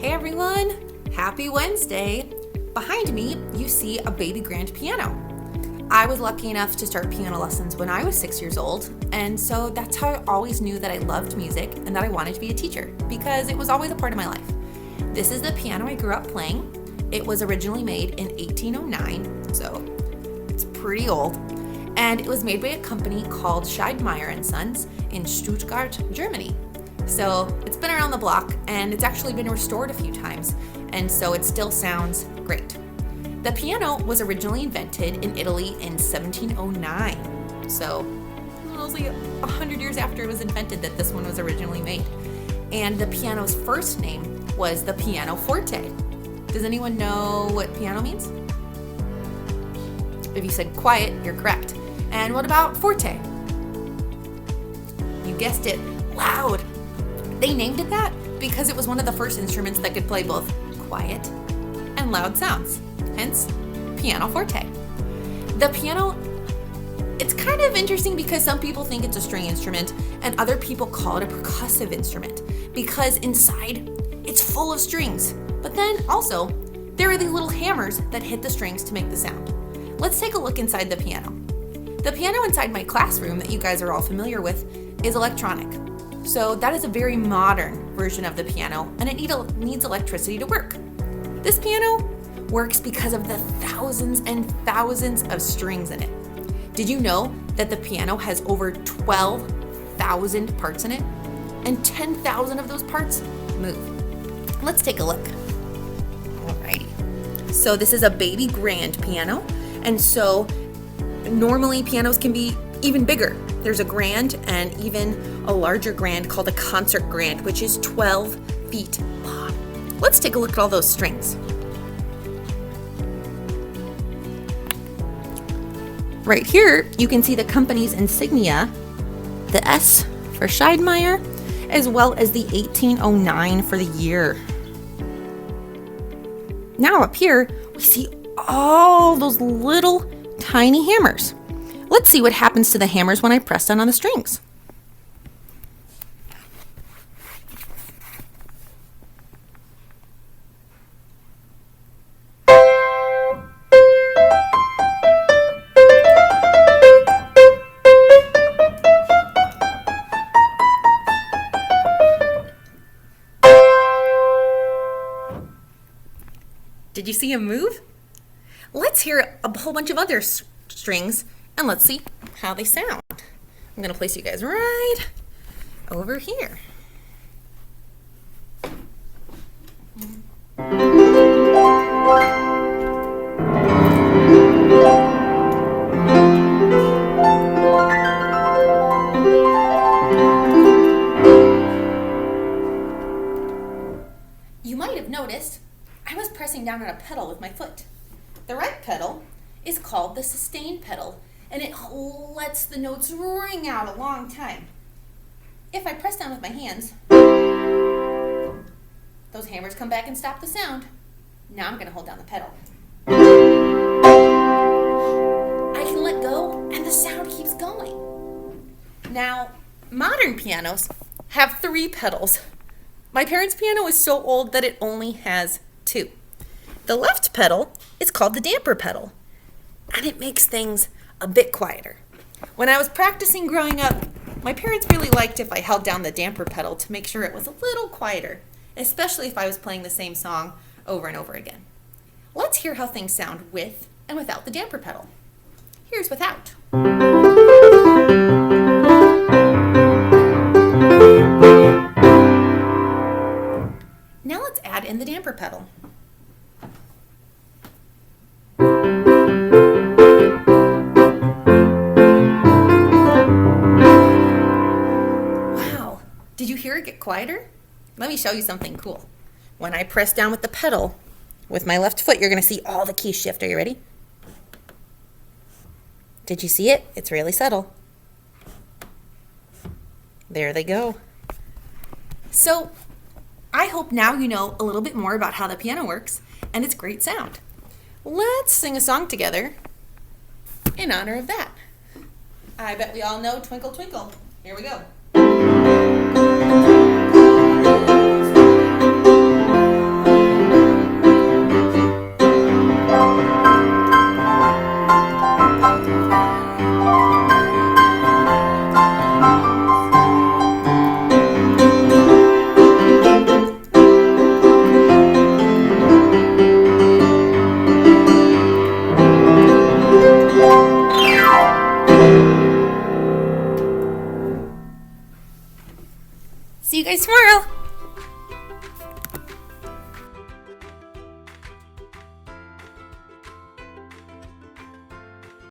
Hey everyone, happy Wednesday. Behind me, you see a baby grand piano. I was lucky enough to start piano lessons when I was 6 years old, and so that's how I always knew that I loved music and that I wanted to be a teacher, because it was always a part of my life. This is the piano I grew up playing. It was originally made in 1809, so it's pretty old, and it was made by a company called Scheidmeier & Sons in Stuttgart, Germany. So it's been around the block, and it's actually been restored a few times, and so it still sounds great. The piano was originally invented in Italy in 1709, so it was like 100 years after it was invented that this one was originally made. And the piano's first name was the pianoforte. Does anyone know what piano means? If you said quiet, you're correct. And what about forte? You guessed it, loud. They named it that because it was one of the first instruments that could play both quiet and loud sounds, hence pianoforte. The piano, it's kind of interesting because some people think it's a string instrument and other people call it a percussive instrument because inside it's full of strings. But then also, there are these little hammers that hit the strings to make the sound. Let's take a look inside the piano. The piano inside my classroom that you guys are all familiar with is electronic. So that is a very modern version of the piano, and it needs electricity to work. This piano works because of the thousands and thousands of strings in it. Did you know that the piano has over 12,000 parts in it? And 10,000 of those parts move. Let's take a look. Alrighty. So this is a baby grand piano, and so normally pianos can be even bigger. There's a grand and even a larger grand called a concert grand, which is 12 feet long. Let's take a look at all those strings. Right here, you can see the company's insignia, the S for Scheidmeier, as well as the 1809 for the year. Now up here, we see all those little tiny hammers. Let's see what happens to the hammers when I press down on the strings. Did you see him move? Let's hear a whole bunch of other strings and let's see how they sound. I'm gonna place you guys right over here. You might have noticed I was pressing down on a pedal with my foot. The right pedal is called the sustain pedal, and it lets the notes ring out a long time. If I press down with my hands, those hammers come back and stop the sound. Now I'm going to hold down the pedal. I can let go and the sound keeps going. Now, modern pianos have 3 pedals. My parents' piano is so old that it only has 2. The left pedal is called the damper pedal, and it makes things a bit quieter. When I was practicing growing up, my parents really liked if I held down the damper pedal to make sure it was a little quieter, especially if I was playing the same song over and over again. Let's hear how things sound with and without the damper pedal. Here's without. Now let's add in the damper pedal. Did you hear it get quieter? Let me show you something cool. When I press down with the pedal, with my left foot, you're going to see all the keys shift. Are you ready? Did you see it? It's really subtle. There they go. So, I hope now you know a little bit more about how the piano works and its great sound. Let's sing a song together in honor of that. I bet we all know Twinkle Twinkle. Here we go. See you guys tomorrow.